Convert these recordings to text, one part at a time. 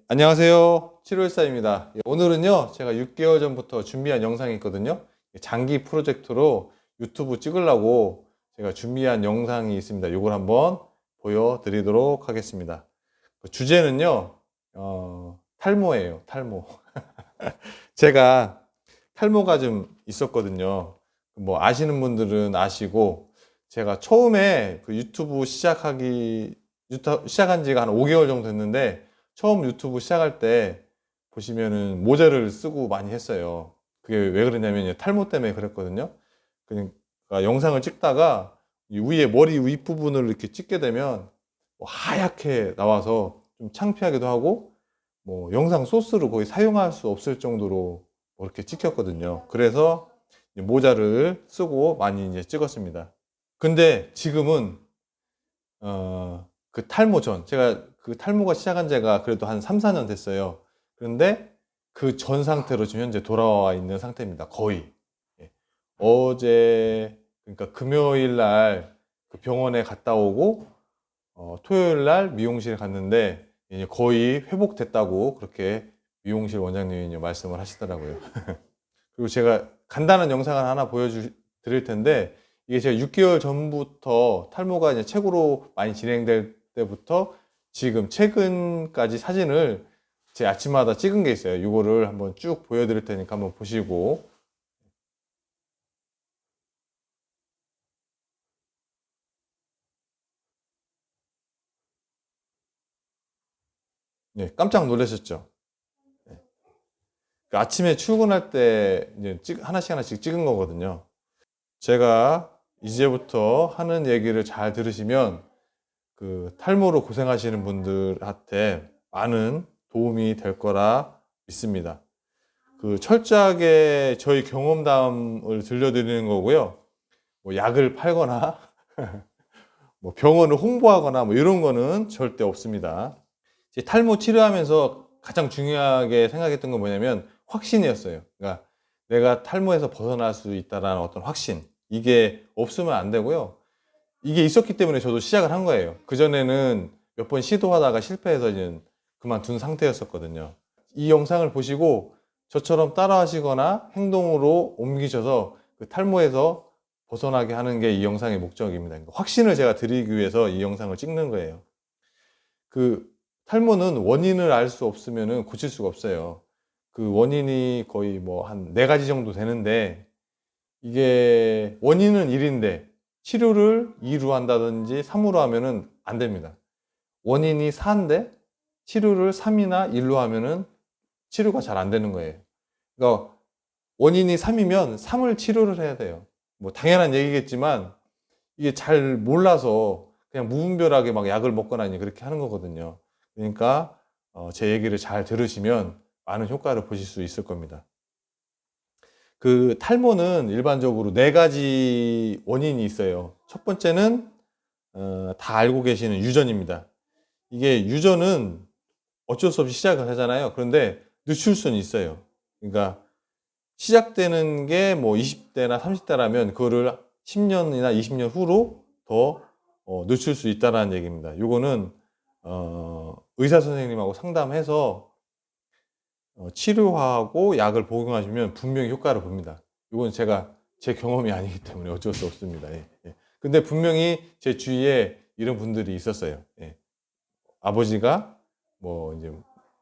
안녕하세요. 7월사입니다. 오늘은요, 제가 6개월 전부터 준비한 영상이 있거든요. 장기 프로젝트로 유튜브 찍으려고 제가 준비한 영상이 있습니다. 이걸 한번 보여드리도록 하겠습니다. 주제는요, 탈모예요, 탈모. 제가 탈모가 좀 있었거든요. 뭐 아시는 분들은 아시고, 제가 처음에 그 시작한 지가 한 5개월 정도 됐는데, 처음 유튜브 시작할 때 보시면은 모자를 쓰고 많이 했어요. 그게 왜 그러냐면 탈모 때문에 그랬거든요. 그러니까 영상을 찍다가 이 위에 머리 윗부분을 이렇게 찍게 되면 뭐 하얗게 나와서 좀 창피하기도 하고 뭐 영상 소스로 거의 사용할 수 없을 정도로 뭐 이렇게 찍혔거든요. 그래서 이제 모자를 쓰고 많이 이제 찍었습니다. 근데 지금은 그 탈모 전, 제가 그 탈모가 시작한 지가 그래도 한 3, 4년 됐어요. 그런데 그 전 상태로 지금 현재 돌아와 있는 상태입니다. 거의. 예. 어제, 그러니까 금요일 날 그 병원에 갔다 오고, 토요일 날 미용실에 갔는데, 이제 거의 회복됐다고 그렇게 미용실 원장님이 말씀을 하시더라고요. 그리고 제가 간단한 영상을 하나 보여드릴 텐데, 이게 제가 6개월 전부터 탈모가 이제 최고로 많이 진행될 때부터 지금 최근까지 사진을 제 아침마다 찍은 게 있어요. 이거를 한번 쭉 보여드릴 테니까 한번 보시고. 네, 깜짝 놀라셨죠? 네. 그 아침에 출근할 때 이제 하나씩 하나씩 찍은 거거든요. 제가 이제부터 하는 얘기를 잘 들으시면 그 탈모로 고생하시는 분들한테 많은 도움이 될 거라 믿습니다. 그 철저하게 저희 경험담을 들려드리는 거고요. 뭐 약을 팔거나 뭐 병원을 홍보하거나 뭐 이런 거는 절대 없습니다. 탈모 치료하면서 가장 중요하게 생각했던 건 뭐냐면 확신이었어요. 그러니까 내가 탈모에서 벗어날 수 있다는 어떤 확신. 이게 없으면 안 되고요. 이게 있었기 때문에 저도 시작을 한 거예요. 그전에는 몇 번 시도하다가 실패해서 이제 그만둔 상태였었거든요. 이 영상을 보시고 저처럼 따라 하시거나 행동으로 옮기셔서 그 탈모에서 벗어나게 하는 게 이 영상의 목적입니다. 그러니까 확신을 제가 드리기 위해서 이 영상을 찍는 거예요. 그 탈모는 원인을 알 수 없으면 고칠 수가 없어요. 그 원인이 거의 뭐 한 4가지 정도 되는데 이게 원인은 1인데 치료를 2로 한다든지 3으로 하면은 안 됩니다. 원인이 4인데 치료를 3이나 1로 하면은 치료가 잘 안 되는 거예요. 그러니까 원인이 3이면 3을 치료를 해야 돼요. 뭐 당연한 얘기겠지만 이게 잘 몰라서 그냥 무분별하게 막 약을 먹거나 그렇게 하는 거거든요. 그러니까 제 얘기를 잘 들으시면 많은 효과를 보실 수 있을 겁니다. 그 탈모는 일반적으로 4가지 원인이 있어요. 첫 번째는 다 알고 계시는 유전입니다. 이게 유전은 어쩔 수 없이 시작을 하잖아요. 그런데 늦출 수는 있어요. 그러니까 시작되는 게 뭐 20대나 30대라면 그거를 10년이나 20년 후로 더 늦출 수 있다는 얘기입니다. 이거는 의사 선생님하고 상담해서 치료하고 약을 복용하시면 분명히 효과를 봅니다. 이건 제가 제 경험이 아니기 때문에 어쩔 수 없습니다. 예, 예. 근데 분명히 제 주위에 이런 분들이 있었어요. 예. 아버지가 뭐 이제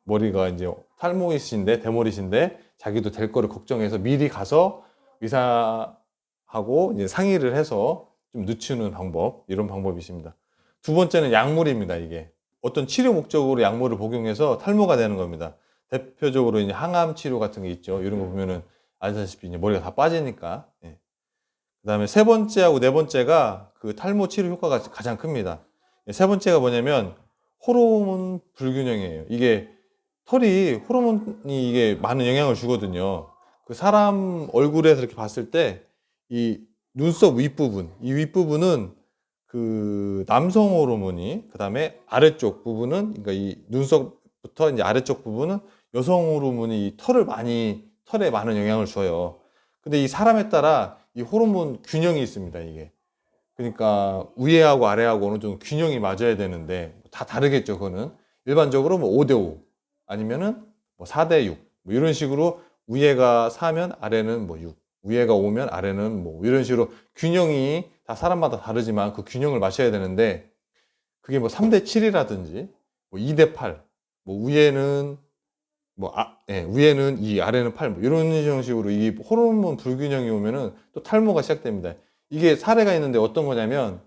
머리가 이제 탈모이신데 대머리신데 자기도 될 거를 걱정해서 미리 가서 의사하고 이제 상의를 해서 좀 늦추는 방법, 이런 방법이 있습니다. 두 번째는 약물입니다. 이게 어떤 치료 목적으로 약물을 복용해서 탈모가 되는 겁니다. 대표적으로 이제 항암 치료 같은 게 있죠. 이런 거 보면은 아시다시피 이제 머리가 다 빠지니까. 예. 그다음에 세 번째하고 네 번째가 그 탈모 치료 효과가 가장 큽니다. 세 번째가 뭐냐면 호르몬 불균형이에요. 이게 털이 호르몬이 이게 많은 영향을 주거든요. 그 사람 얼굴에서 이렇게 봤을 때 이 눈썹 윗부분, 이 윗부분은 그 남성 호르몬이, 그다음에 아래쪽 부분은, 그러니까 이 눈썹부터 이제 아래쪽 부분은 여성 호르몬이 이 털에 많은 영향을 줘요. 근데 이 사람에 따라 이 호르몬 균형이 있습니다, 이게. 그러니까 위에하고 아래하고 어느 정도 균형이 맞아야 되는데 다 다르겠죠, 그거는. 일반적으로 뭐 5대5. 아니면은 뭐 4대 6. 뭐 이런 식으로 위에가 4면 아래는 뭐 6. 위에가 5면 아래는 뭐 이런 식으로 균형이 다 사람마다 다르지만 그 균형을 맞춰야 되는데 그게 뭐 3대 7이라든지 뭐 2대 8. 뭐 위에는 위에는 2, 아래는 8, 뭐 이런 형식으로 이 호르몬 불균형이 오면은 또 탈모가 시작됩니다. 이게 사례가 있는데 어떤 거냐면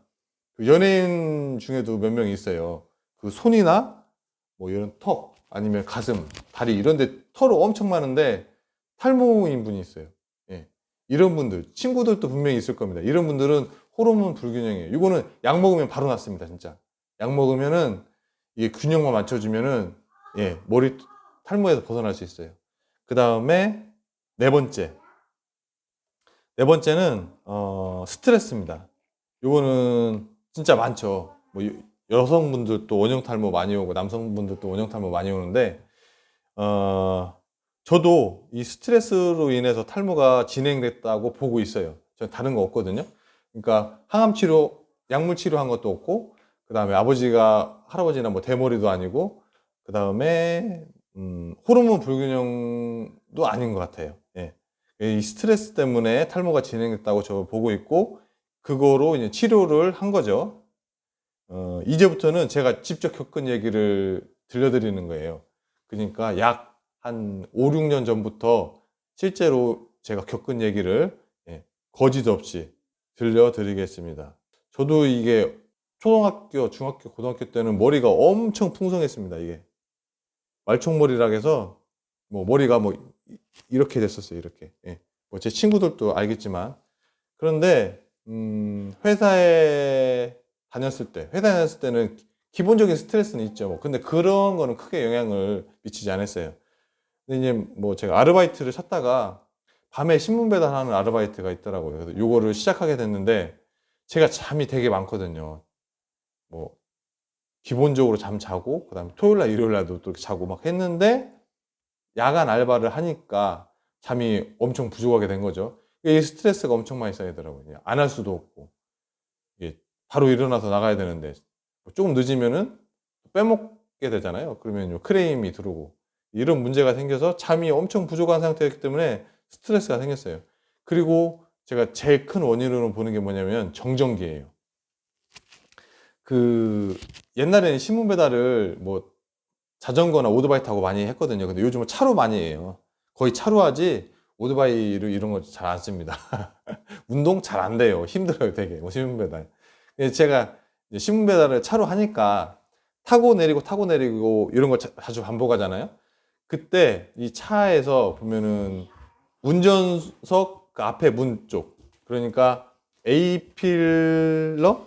그 연예인 중에도 몇 명 있어요. 그 손이나 뭐 이런 턱 아니면 가슴, 다리 이런 데 털이 엄청 많은데 탈모인 분이 있어요. 예. 이런 분들, 친구들도 분명히 있을 겁니다. 이런 분들은 호르몬 불균형이에요. 이거는 약 먹으면 바로 낫습니다, 진짜. 약 먹으면은 이게 균형만 맞춰주면은 머리 탈모에서 벗어날 수 있어요. 그 다음에 네 번째. 네 번째는 스트레스입니다. 이거는 진짜 많죠. 뭐 여성분들도 원형 탈모 많이 오고 남성분들도 원형 탈모 많이 오는데 저도 이 스트레스로 인해서 탈모가 진행됐다고 보고 있어요. 저 다른 거 없거든요. 그러니까 항암 치료, 약물 치료한 것도 없고, 그 다음에 아버지가 할아버지나 뭐 대머리도 아니고, 그 다음에 호르몬 불균형도 아닌 것 같아요. 예. 이 스트레스 때문에 탈모가 진행됐다고 저 보고 있고, 그거로 이제 치료를 한 거죠. 이제부터는 제가 직접 겪은 얘기를 들려드리는 거예요. 그러니까 약 한 5, 6년 전부터 실제로 제가 겪은 얘기를 거짓 없이 들려드리겠습니다. 저도 이게 초등학교, 중학교, 고등학교 때는 머리가 엄청 풍성했습니다. 이게 말총머리라 해서 뭐 머리가 뭐 이렇게 됐었어요. 이렇게. 뭐 제 친구들도 알겠지만 그런데 회사에 다녔을 때는 기본적인 스트레스는 있죠. 뭐. 근데 그런 거는 크게 영향을 미치지 않았어요. 근데 이제 뭐 제가 아르바이트를 찾다가 밤에 신문 배달하는 아르바이트가 있더라고요. 그래서 요거를 시작하게 됐는데 제가 잠이 되게 많거든요. 뭐 기본적으로 잠 자고 그다음에 토요일 날 일요일 날도 또 자고 막 했는데 야간 알바를 하니까 잠이 엄청 부족하게 된 거죠. 이 스트레스가 엄청 많이 쌓이더라고요. 안 할 수도 없고. 이게 바로 일어나서 나가야 되는데 조금 늦으면은 빼먹게 되잖아요. 그러면 크레임이 들어오고 이런 문제가 생겨서 잠이 엄청 부족한 상태였기 때문에 스트레스가 생겼어요. 그리고 제가 제일 큰 원인으로 보는 게 뭐냐면 정전기예요. 그 옛날에는 신문 배달을 뭐 자전거나 오토바이 타고 많이 했거든요. 근데 요즘은 차로 많이 해요. 거의 차로 하지 오토바이를 이런 거 잘 안 씁니다. 운동 잘 안 돼요. 힘들어요, 되게. 뭐 신문 배달. 근데 제가 이제 신문 배달을 차로 하니까 타고 내리고 이런 거 자주 반복하잖아요. 그때 이 차에서 보면은 운전석 그 앞에 문 쪽, 그러니까 A 필라하고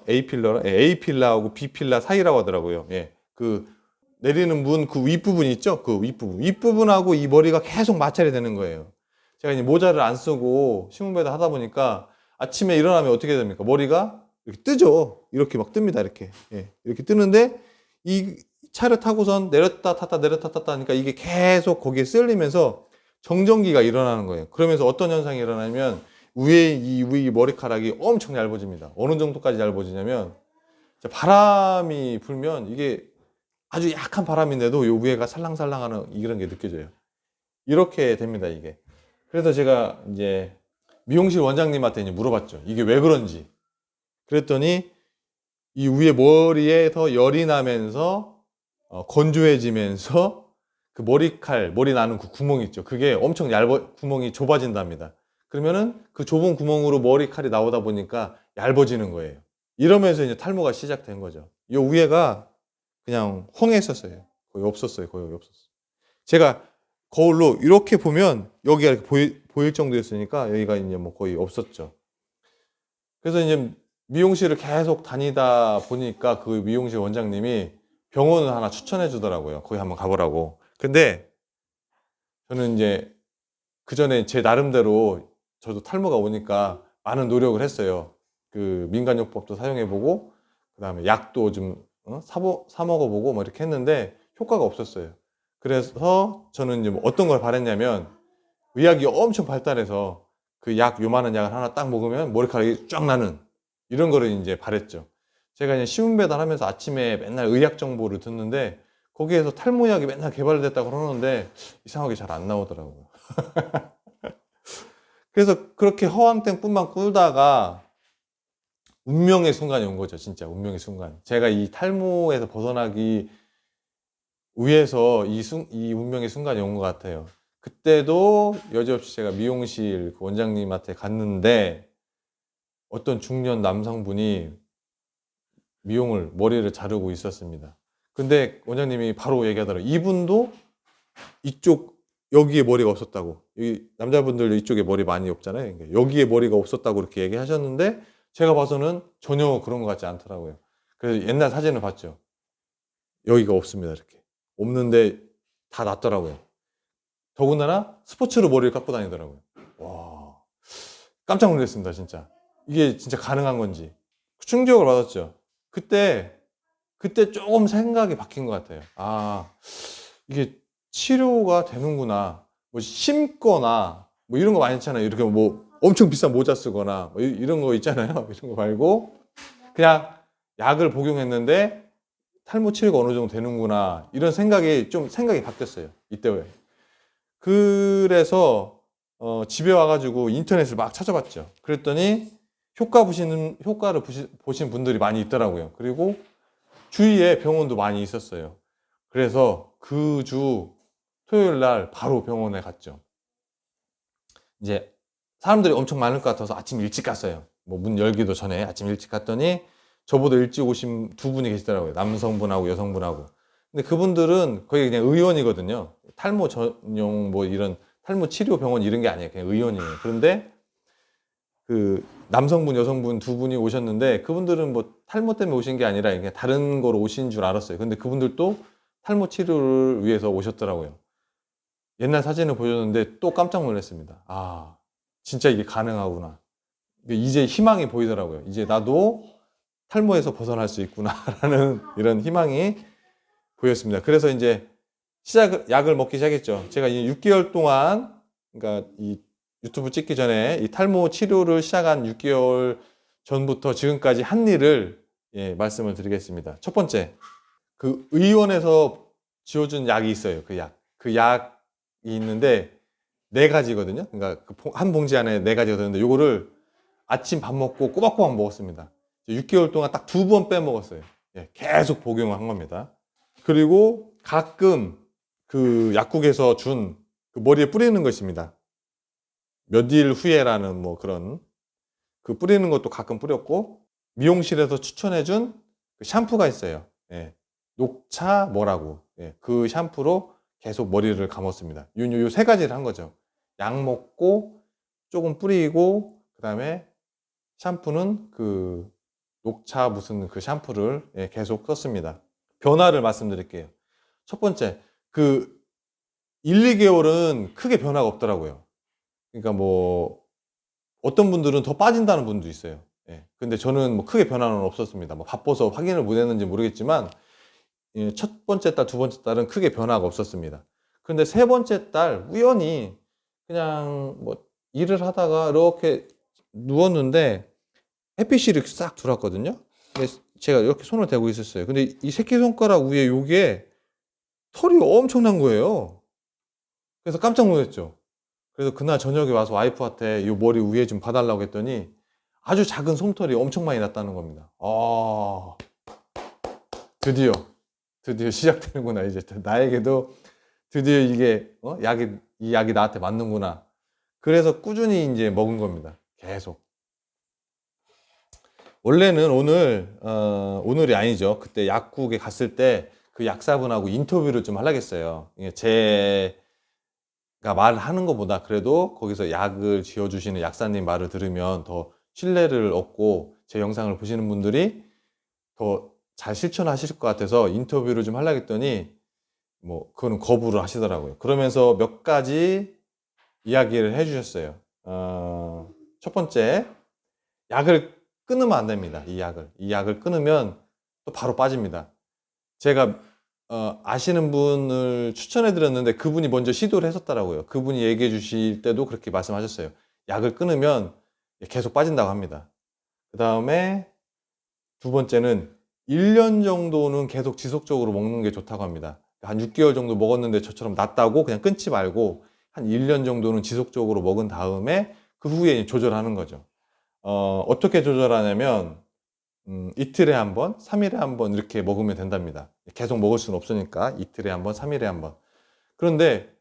B 필라 사이라고 하더라고요. 그 내리는 문 그 윗부분 있죠? 그 윗부분하고 이 머리가 계속 마찰이 되는 거예요. 제가 이제 모자를 안 쓰고 신문 배달 하다 보니까 아침에 일어나면 어떻게 됩니까? 머리가 이렇게 뜨죠. 이렇게 막 뜹니다. 이렇게. 이렇게 뜨는데 이 차를 타고선 내렸다 탔다 내렸다 탔다 하니까 이게 계속 거기에 쓸리면서 정전기가 일어나는 거예요. 그러면서 어떤 현상이 일어나면 위에 머리카락이 엄청 얇아집니다. 어느 정도까지 얇아지냐면 바람이 불면 이게 아주 약한 바람인데도 요 위에가 살랑살랑하는 이런 게 느껴져요. 이렇게 됩니다, 이게. 그래서 제가 이제 미용실 원장님한테 이제 물어봤죠. 이게 왜 그런지. 그랬더니 이 위에 머리에서 열이 나면서 건조해지면서 그 머리 나는 그 구멍 있죠. 그게 엄청 구멍이 좁아진답니다. 그러면은 그 좁은 구멍으로 머리칼이 나오다 보니까 얇아지는 거예요. 이러면서 이제 탈모가 시작된 거죠. 이 위에가 그냥 헝했었어요. 거의 없었어요. 거의 없었어요. 제가 거울로 이렇게 보면 여기가 이렇게 보일 정도였으니까 여기가 이제 뭐 거의 없었죠. 그래서 이제 미용실을 계속 다니다 보니까 그 미용실 원장님이 병원을 하나 추천해 주더라고요. 거기 한번 가보라고. 근데 저는 이제 그 전에 제 나름대로 저도 탈모가 오니까 많은 노력을 했어요. 그 민간요법도 사용해보고, 그 다음에 약도 좀 사 먹어보고 뭐 이렇게 했는데 효과가 없었어요. 그래서 저는 이제 뭐 어떤 걸 바랬냐면 의학이 엄청 발달해서 그 요만한 약을 하나 딱 먹으면 머리카락이 쫙 나는 이런 거를 이제 바랬죠. 제가 이제 신문 배달하면서 아침에 맨날 의학 정보를 듣는데 거기에서 탈모약이 맨날 개발됐다고 그러는데 이상하게 잘 안 나오더라고요. 그래서 그렇게 허황땡뿐만 꿀다가 운명의 순간이 온 거죠. 진짜 운명의 순간. 제가 이 탈모에서 벗어나기 위해서 이 운명의 순간이 온 것 같아요. 그때도 여지없이 제가 미용실 그 원장님한테 갔는데 어떤 중년 남성분이 머리를 자르고 있었습니다. 근데 원장님이 바로 얘기하더라고요. 이분도 여기에 머리가 없었다고. 이 남자분들 이쪽에 머리 많이 없잖아요. 그러니까 여기에 머리가 없었다고 이렇게 얘기하셨는데 제가 봐서는 전혀 그런 것 같지 않더라고요. 그래서 옛날 사진을 봤죠. 여기가 없습니다. 이렇게. 없는데 다 났더라고요. 더군다나 스포츠로 머리를 깎고 다니더라고요. 와, 깜짝 놀랐습니다. 진짜. 이게 진짜 가능한 건지. 충격을 받았죠. 그때 조금 생각이 바뀐 것 같아요. 아, 이게 치료가 되는구나. 뭐 심거나 뭐 이런 거 많이 있잖아요. 이렇게 뭐 엄청 비싼 모자 쓰거나 뭐 이런 거 있잖아요. 이런 거 말고 그냥 약을 복용했는데 탈모 치료가 어느 정도 되는구나. 이런 생각이 바뀌었어요. 이때 왜. 그래서 집에 와가지고 인터넷을 막 찾아봤죠. 그랬더니 효과를 보신 분들이 많이 있더라고요. 그리고 주위에 병원도 많이 있었어요. 그래서 그 주 토요일 날 바로 병원에 갔죠. 이제 사람들이 엄청 많을 것 같아서 아침 일찍 갔어요. 뭐 문 열기도 전에 아침 일찍 갔더니 저보다 일찍 오신 두 분이 계시더라고요. 남성분하고 여성분하고. 근데 그분들은 거의 그냥 의원이거든요. 탈모 전용 뭐 이런 탈모 치료 병원 이런 게 아니에요. 그냥 의원이에요. 그런데 그 남성분, 여성분 두 분이 오셨는데 그분들은 뭐 탈모 때문에 오신 게 아니라 그냥 다른 거로 오신 줄 알았어요. 근데 그분들도 탈모 치료를 위해서 오셨더라고요. 옛날 사진을 보여줬는데 또 깜짝 놀랐습니다. 아, 진짜 이게 가능하구나. 이제 희망이 보이더라고요. 이제 나도 탈모에서 벗어날 수 있구나라는 이런 희망이 보였습니다. 그래서 이제 약을 먹기 시작했죠. 제가 이제 6개월 동안, 그러니까 이 유튜브 찍기 전에 이 탈모 치료를 시작한 6개월 전부터 지금까지 한 일을 말씀을 드리겠습니다. 첫 번째, 그 의원에서 지어준 약이 있어요. 그 약이 있는데 네 가지거든요. 그러니까 한 봉지 안에 네 가지가 들었는데 요거를 아침 밥 먹고 꼬박꼬박 먹었습니다. 6개월 동안 딱 2번 빼먹었어요. 계속 복용을 한 겁니다. 그리고 가끔 그 약국에서 준 그 머리에 뿌리는 것입니다. 몇 일 후에라는 뭐 그런 그 뿌리는 것도 가끔 뿌렸고 미용실에서 추천해준 그 샴푸가 있어요. 녹차 뭐라고 그 샴푸로 계속 머리를 감았습니다. 요 세 가지를 한 거죠. 약 먹고 조금 뿌리고 그다음에 샴푸는 그 녹차 무슨 그 샴푸를 계속 썼습니다. 변화를 말씀드릴게요. 첫 번째, 그 1, 2개월은 크게 변화가 없더라고요. 그러니까 뭐 어떤 분들은 더 빠진다는 분도 있어요. 근데 저는 뭐 크게 변화는 없었습니다. 뭐 바빠서 확인을 못 했는지 모르겠지만 첫 번째 달, 두 번째 달은 크게 변화가 없었습니다. 그런데 세 번째 달 우연히 그냥 뭐 일을 하다가 이렇게 누웠는데 햇빛이 이렇게 싹 들어왔거든요. 근데 제가 이렇게 손을 대고 있었어요. 근데 이 새끼손가락 위에 요게 털이 엄청난 거예요. 그래서 깜짝 놀랐죠. 그래서 그날 저녁에 와서 와이프한테 이 머리 위에 좀 봐달라고 했더니 아주 작은 솜털이 엄청 많이 났다는 겁니다. 드디어 시작되는구나. 이제 나에게도 드디어 이게 이 약이 나한테 맞는구나. 그래서 꾸준히 이제 먹은 겁니다. 계속. 원래는 오늘이 아니죠. 그때 약국에 갔을 때 그 약사분하고 인터뷰를 좀 하려겠어요. 제가 말하는 것보다 그래도 거기서 약을 지어주시는 약사님 말을 들으면 더 신뢰를 얻고 제 영상을 보시는 분들이 더 잘 실천하실 것 같아서 인터뷰를 좀 하려고 했더니 뭐 그거는 거부를 하시더라고요. 그러면서 몇 가지 이야기를 해주셨어요. 첫 번째, 약을 끊으면 안 됩니다. 이 약을 끊으면 또 바로 빠집니다. 제가 아시는 분을 추천해 드렸는데 그분이 먼저 시도를 했었더라고요. 그분이 얘기해 주실 때도 그렇게 말씀하셨어요. 약을 끊으면 계속 빠진다고 합니다. 그 다음에 두 번째는 1년 정도는 계속 지속적으로 먹는 게 좋다고 합니다. 한 6개월 정도 먹었는데 저처럼 낫다고 그냥 끊지 말고 한 1년 정도는 지속적으로 먹은 다음에 그 후에 조절하는 거죠. 어떻게 조절하냐면 이틀에 한 번, 3일에 한 번 이렇게 먹으면 된답니다. 계속 먹을 수는 없으니까 이틀에 한 번, 3일에 한 번. 그런데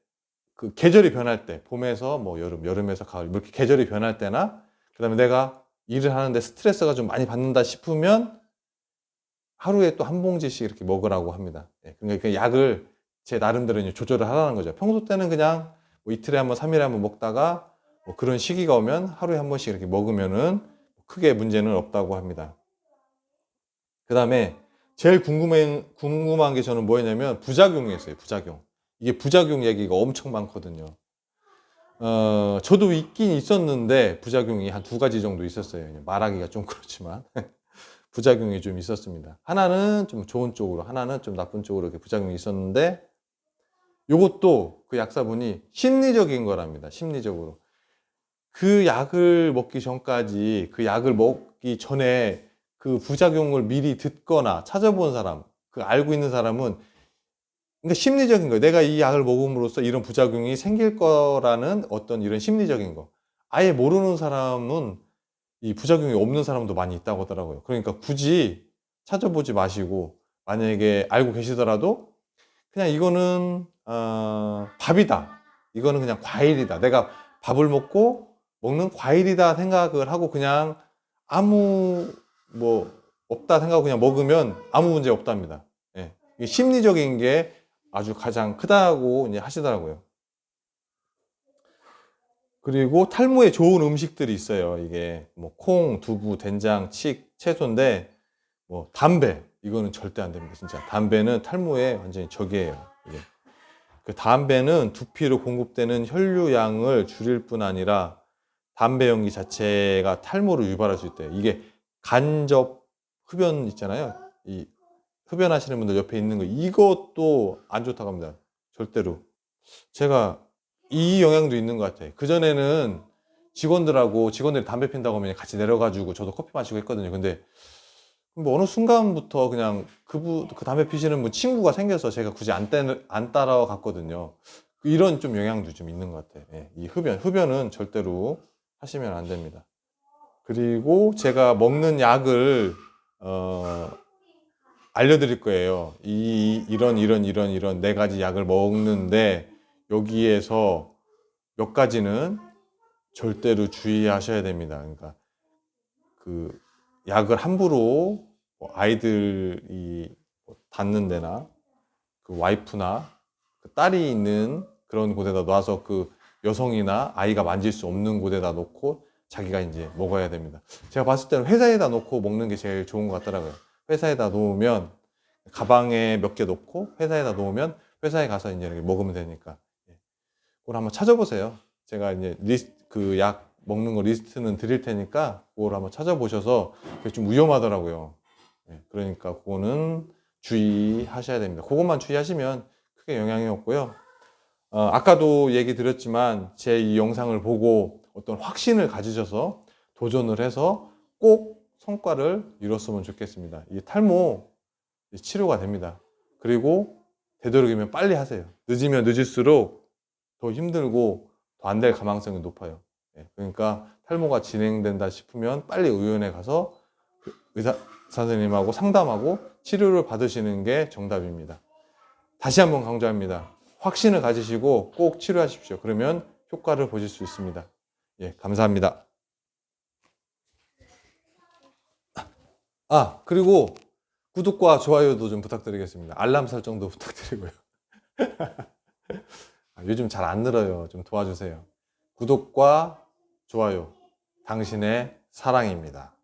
그 계절이 변할 때, 봄에서 뭐 여름, 여름에서 가을 이렇게 계절이 변할 때나 그다음에 내가 일을 하는데 스트레스가 좀 많이 받는다 싶으면 하루에 또 한 봉지씩 이렇게 먹으라고 합니다. 그러니까 그 약을 제 나름대로 이제 조절을 하라는 거죠. 평소 때는 그냥 뭐 이틀에 한 번, 3일에 한 번 먹다가 뭐 그런 시기가 오면 하루에 한 번씩 이렇게 먹으면은 크게 문제는 없다고 합니다. 그 다음에 제일 궁금한 게 저는 뭐였냐면 부작용이었어요. 부작용. 이게 부작용 얘기가 엄청 많거든요. 저도 있긴 있었는데 부작용이 한 2가지 정도 있었어요. 말하기가 좀 그렇지만 부작용이 좀 있었습니다. 하나는 좀 좋은 쪽으로, 하나는 좀 나쁜 쪽으로 이렇게 부작용이 있었는데 이것도 그 약사분이 심리적인 거랍니다. 심리적으로. 그 약을 먹기 전까지, 그 약을 먹기 전에 그 부작용을 미리 듣거나 찾아본 사람, 그 알고 있는 사람은, 그러니까 심리적인 거예요. 내가 이 약을 먹음으로써 이런 부작용이 생길 거라는 어떤 이런 심리적인 거. 아예 모르는 사람은 이 부작용이 없는 사람도 많이 있다고 하더라고요. 그러니까 굳이 찾아보지 마시고, 만약에 알고 계시더라도 그냥 이거는 밥이다. 이거는 그냥 과일이다. 내가 밥을 먹고 먹는 과일이다 생각을 하고 그냥 아무 뭐 없다 생각하고 그냥 먹으면 아무 문제 없답니다. 예. 이게 심리적인 게 아주 가장 크다고 이제 하시더라고요. 그리고 탈모에 좋은 음식들이 있어요. 이게 뭐 콩, 두부, 된장, 칡, 채소인데 뭐 담배 이거는 절대 안 됩니다. 진짜 담배는 탈모에 완전히 적이에요. 이게. 그 담배는 두피로 공급되는 혈류량을 줄일 뿐 아니라 담배 연기 자체가 탈모를 유발할 수 있대요. 이게 간접 흡연 있잖아요. 이 흡연하시는 분들 옆에 있는 거 이것도 안 좋다고 합니다. 절대로. 제가 이 영향도 있는 것 같아요. 그전에는 직원들이 담배 핀다고 하면 같이 내려가지고 저도 커피 마시고 했거든요. 근데 뭐 어느 순간부터 그냥 그 담배 피시는 분 친구가 생겨서 제가 굳이 안 따라갔거든요. 이런 좀 영향도 좀 있는 것 같아요. 예, 이 흡연은 절대로 하시면 안 됩니다. 그리고 제가 먹는 약을 알려드릴 거예요. 이런 4가지 약을 먹는데 여기에서 몇 가지는 절대로 주의하셔야 됩니다. 그러니까 그 약을 함부로 뭐 아이들이 닿는 데나 그 와이프나 그 딸이 있는 그런 곳에다 놔서 그 여성이나 아이가 만질 수 없는 곳에다 놓고 자기가 이제 먹어야 됩니다. 제가 봤을 때는 회사에다 놓고 먹는 게 제일 좋은 것 같더라고요. 회사에다 놓으면 가방에 몇 개 놓고 회사에다 놓으면 회사에 가서 이제 이렇게 먹으면 되니까 그걸 한번 찾아보세요. 제가 이제 그 약 먹는 거 리스트는 드릴 테니까 그걸 한번 찾아보셔서 그게 좀 위험하더라고요. 그러니까 그거는 주의하셔야 됩니다. 그것만 주의하시면 크게 영향이 없고요. 아까도 얘기 드렸지만 제 이 영상을 보고 어떤 확신을 가지셔서 도전을 해서 꼭 성과를 이뤘으면 좋겠습니다. 이 탈모 치료가 됩니다. 그리고 되도록이면 빨리 하세요. 늦으면 늦을수록 더 힘들고 더 안 될 가망성이 높아요. 그러니까 탈모가 진행된다 싶으면 빨리 의원에 가서 의사 선생님하고 상담하고 치료를 받으시는 게 정답입니다. 다시 한번 강조합니다. 확신을 가지시고 꼭 치료하십시오. 그러면 효과를 보실 수 있습니다. 예, 감사합니다. 그리고 구독과 좋아요도 좀 부탁드리겠습니다. 알람 설정도 부탁드리고요. 요즘 잘 안 늘어요. 좀 도와주세요. 구독과 좋아요, 당신의 사랑입니다.